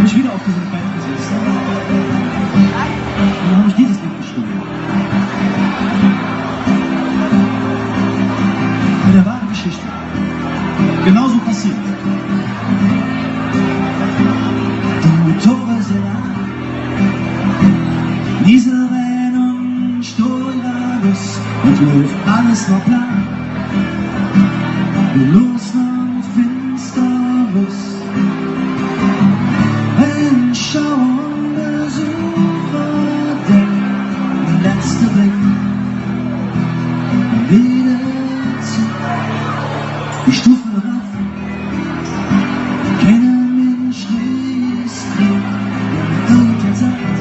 ich wieder auf diesem Bett gesessen. Und dann habe ich dieses Lied geschrieben. Mit der wahren Geschichte. Genauso passiert. Du Tore diese Rennung Stolragus und läuft alles noch plan. Los und finsterus. Ein Schauen Besucher, der letzte Blick. Wieder zu die Stufen herab. Keiner Mensch registriert, irgendwer sagt,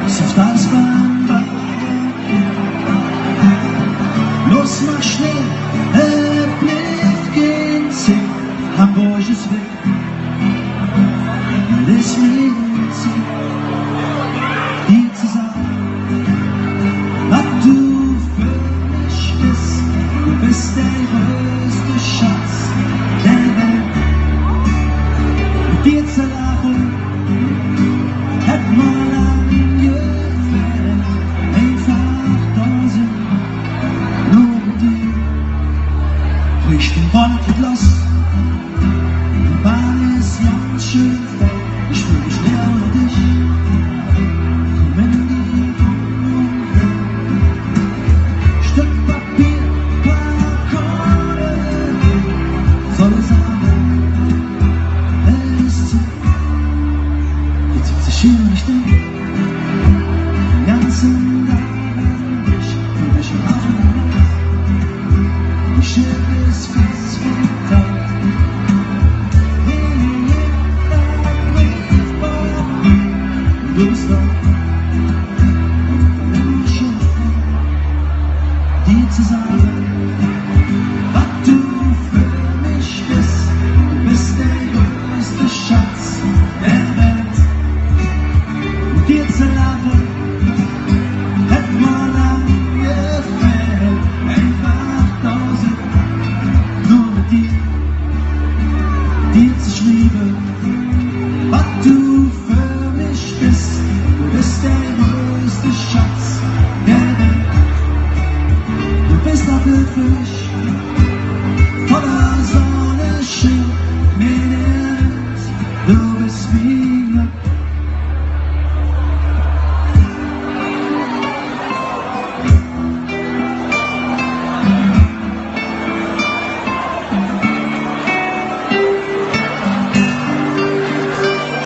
auf das Band war. Los, mach schnell, Blick gehen Sie, Hamburg ist weg. Das Leben zieht, dir zu sagen, was du für mich bist. Du bist der größte Schatz der Welt. Mit dir zu lachen, hat man lang gefällt. Einfach da sind, nur mit dir. Ich bin Bonnet los, die Bahn ist ganz schön voll. Ich spür dich leer ohne dich. Komm in die Wohnung. Stück Papier, paar Akkorde. Soll es aber, es ist zu. Jetzt wird sich hier nicht durch.